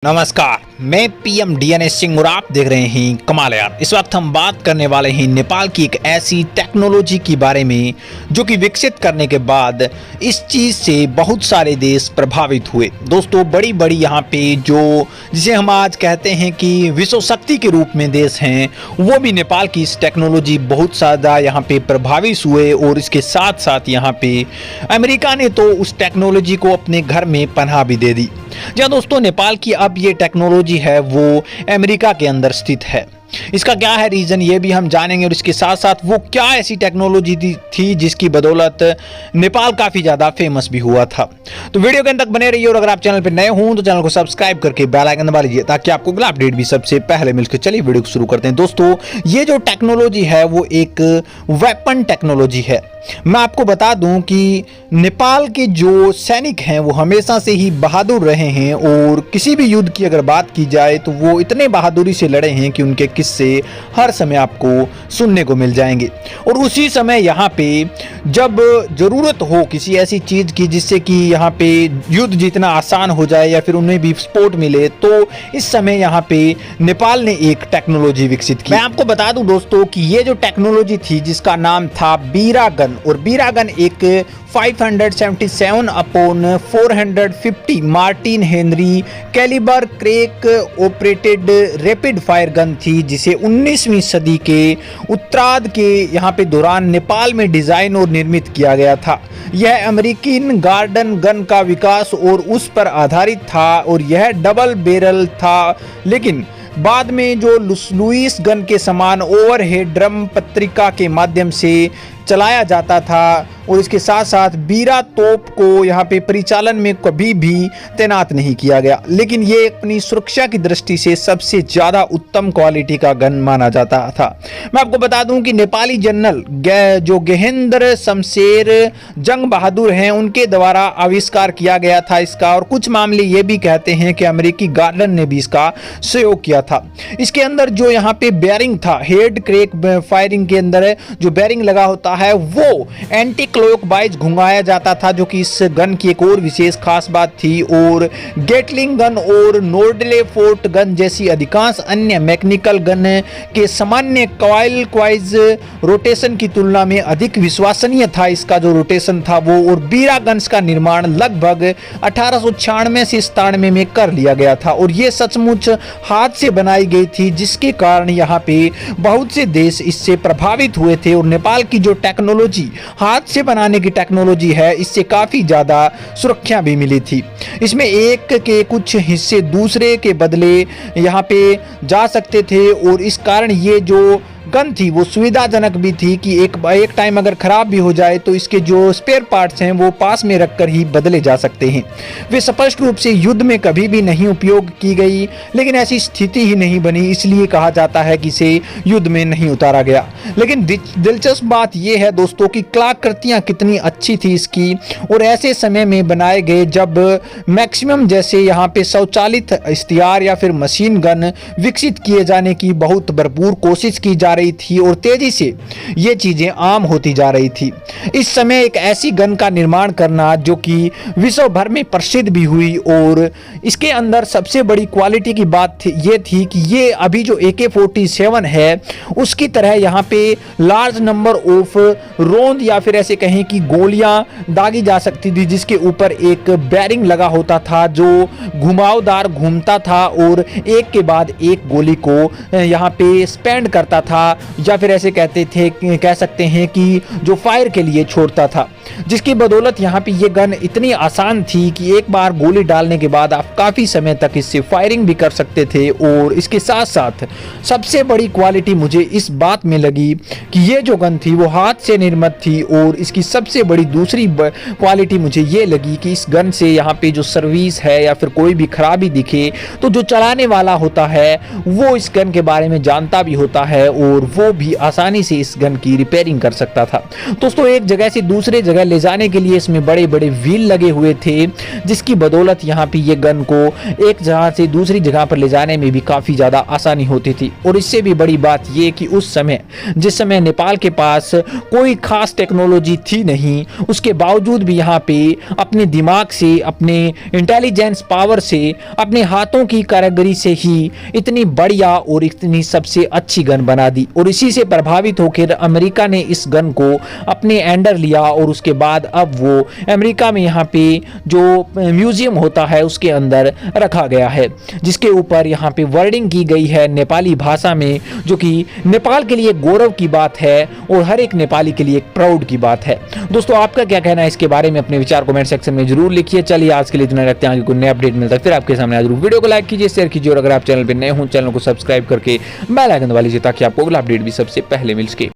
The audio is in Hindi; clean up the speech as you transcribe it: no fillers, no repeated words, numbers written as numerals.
नमस्कार, मैं पीएम डीएनएस सिंह और आप देख रहे हैं कमाल यार। इस वक्त हम बात करने वाले हैं नेपाल की एक ऐसी टेक्नोलॉजी के बारे में जो कि विकसित करने के बाद इस चीज़ से बहुत सारे देश प्रभावित हुए। दोस्तों, बड़ी बड़ी यहाँ पे जो जिसे हम आज कहते हैं कि विश्व शक्ति के रूप में देश हैं, वो भी नेपाल की इस टेक्नोलॉजी बहुत ज़्यादा यहाँ पे प्रभावित हुए। और इसके साथ साथ यहाँ पे अमेरिका ने तो उस टेक्नोलॉजी को अपने घर में पनाह भी दे दी। जहाँ दोस्तों नेपाल की अब ये टेक्नोलॉजी है वो अमेरिका के अंदर स्थित है। इसका क्या है रीज़न, ये भी हम जानेंगे। और इसके साथ साथ वो क्या ऐसी टेक्नोलॉजी थी जिसकी बदौलत नेपाल काफ़ी ज़्यादा फेमस भी हुआ था। तो वीडियो के अंत तक बने रहिए और अगर आप चैनल पर नए हों तो चैनल को सब्सक्राइब करके बेल आइकन दबा लीजिए ताकि आपको अगला अपडेट भी सबसे पहले मिल सके। चलिए वीडियो को शुरू करते हैं। दोस्तों, ये जो टेक्नोलॉजी है वो एक वेपन टेक्नोलॉजी है। मैं आपको बता दूं कि नेपाल के जो सैनिक हैं वो हमेशा से ही बहादुर रहे हैं और किसी भी युद्ध की अगर बात की जाए तो वो इतने बहादुरी से लड़े हैं कि उनके किस्से हर समय आपको सुनने को मिल जाएंगे। और उसी समय यहाँ पे जब ज़रूरत हो किसी ऐसी चीज़ की जिससे कि यहाँ पे युद्ध जितना आसान हो जाए या फिर उन्हें भी सपोर्ट मिले, तो इस समय यहाँ पे नेपाल ने एक टेक्नोलॉजी विकसित की। मैं आपको बता दूं दोस्तों कि ये जो टेक्नोलॉजी थी जिसका नाम था बीरा गन, और बीरा गन एक 577/450 Martin Henry calibre crank operated rapid fire gun थी, जिसे 19वीं सदी के उत्तरार्ध के यहाँ पे दौरान नेपाल में डिज़ाइन और निर्मित किया गया था। यह अमेरिकन गार्डन गन का विकास और उस पर आधारित था और यह डबल बैरल था, लेकिन बाद में जो लुईस गन के समान ओवरहेड ड्रम पत्रिका के माध्यम से चलाया जाता था। और इसके साथ साथ बीरा तोप को यहाँ पे परिचालन में कभी भी तैनात नहीं किया गया, लेकिन ये अपनी सुरक्षा की दृष्टि से सबसे ज़्यादा उत्तम क्वालिटी का गन माना जाता था। मैं आपको बता दूं कि नेपाली जनरल जो गेहेंद्र शमशेर जंग बहादुर हैं, उनके द्वारा आविष्कार किया गया था इसका। और कुछ मामले ये भी कहते हैं कि अमेरिकी गार्डन ने भी इसका सहयोग किया था। इसके अंदर जो यहाँ पे बेयरिंग था, हेड क्रैक फायरिंग के अंदर जो बेयरिंग लगा होता है वो एंटी क्लॉकवाइज घुमाया जाता था, जो कि इस गन की एक और विशेष खास बात थी। और गेटलिंग गन और नोर्डले फोर्ट गन जैसी अधिकांश अन्य मैकेनिकल गन के सामान्य क्लॉकवाइज रोटेशन की तुलना में अधिक विश्वसनीय था इसका जो रोटेशन था वो। और बीरा गन्स का निर्माण लगभग 1896 से 97 में कर लिया गया था और ये सचमुच हाथ से बनाई गई थी, जिसके कारण यहाँ पे बहुत से देश इससे प्रभावित हुए थे। और नेपाल की जो टेक्नोलॉजी हाथ से बनाने की टेक्नोलॉजी है, इससे काफ़ी ज़्यादा सुरक्षा भी मिली थी। इसमें एक के कुछ हिस्से दूसरे के बदले यहाँ पे जा सकते थे और इस कारण ये जो गन थी वो सुविधाजनक भी थी कि एक टाइम अगर ख़राब भी हो जाए तो इसके जो स्पेयर पार्ट्स हैं वो पास में रखकर ही बदले जा सकते हैं। वे स्पष्ट रूप से युद्ध में कभी भी नहीं उपयोग की गई, लेकिन ऐसी स्थिति ही नहीं बनी, इसलिए कहा जाता है कि इसे युद्ध में नहीं उतारा गया। लेकिन दिलचस्प बात यह है दोस्तों कि कलाकृतियाँ कितनी अच्छी थी इसकी, और ऐसे समय में बनाए गए जब मैक्सिमम जैसे यहाँ पे स्वचालित इश्तिहार या फिर मशीन गन विकसित किए जाने की बहुत भरपूर कोशिश की जा रही थी और तेजी से ये चीजें आम होती जा रही थी। इस समय एक ऐसी गन का निर्माण करना जो कि विश्व भर में प्रसिद्ध भी हुई, और इसके अंदर सबसे बड़ी क्वालिटी की बात ये थी कि ये अभी जो AK-47 है उसकी तरह यहाँ पे लार्ज नंबर ऑफ रोंद या फिर ऐसे कहें कि गोलियां दागी जा सकती थी, जिसके ऊपर एक बैरिंग लगा होता था जो घुमावदार घूमता था और एक के बाद एक गोली को यहाँ पे स्पेंड करता था, या फिर ऐसे कह सकते हैं कि जो फायर के लिए छोड़ता था, जिसकी बदौलत यहाँ पे ये गन इतनी आसान थी कि एक बार गोली डालने के बाद आप काफ़ी समय तक इससे फायरिंग भी कर सकते थे। और इसके साथ साथ सबसे बड़ी क्वालिटी मुझे इस बात में लगी कि ये जो गन थी वो हाथ से निर्मित थी, और इसकी सबसे बड़ी दूसरी क्वालिटी मुझे ये लगी कि इस गन से यहाँ पे जो सर्विस है या फिर कोई भी खराबी दिखे तो जो चलाने वाला होता है वो इस गन के बारे में जानता भी होता है और वो भी आसानी से इस गन की रिपेयरिंग कर सकता था। दोस्तों, एक जगह से दूसरे जगह जगह ले जाने के लिए इसमें बड़े बड़े व्हील लगे हुए थे, जिसकी बदौलत यहाँ पे ये गन को एक जगह से दूसरी जगह पर ले जाने में भी काफ़ी ज़्यादा आसानी होती थी। और इससे भी बड़ी बात ये कि उस समय जिस समय नेपाल के पास कोई खास टेक्नोलॉजी थी नहीं, उसके बावजूद भी यहाँ पे अपने दिमाग से, अपने इंटेलिजेंस पावर से, अपने हाथों की कारीगरी से ही इतनी बढ़िया और इतनी सबसे अच्छी गन बना दी। और इसी से प्रभावित होकर अमेरिका ने इस गन को अपने अंडर लिया और उसके बाद अब वो अमेरिका में यहाँ पे जो म्यूजियम होता है उसके अंदर रखा गया है, जिसके ऊपर यहाँ पे वर्डिंग की गई है नेपाली भाषा में, जो कि नेपाल के लिए गौरव की बात है और हर एक नेपाली के लिए एक प्राउड की बात है। दोस्तों, आपका क्या कहना है इसके बारे में? अपने विचार कमेंट सेक्शन में जरूर लिखिए। चलिए आज के लिए इतना रखते हैं, आगे कोई नया अपडेट मिलता है फिर आपके सामने जरूर। वीडियो को लाइक कीजिए, शेयर कीजिए और अगर आप चैनल पर नए हो चैनल को सब्सक्राइब करके बेल आइकन दबा लीजिए ताकि आपको अगला अपडेट भी सबसे पहले मिल सके।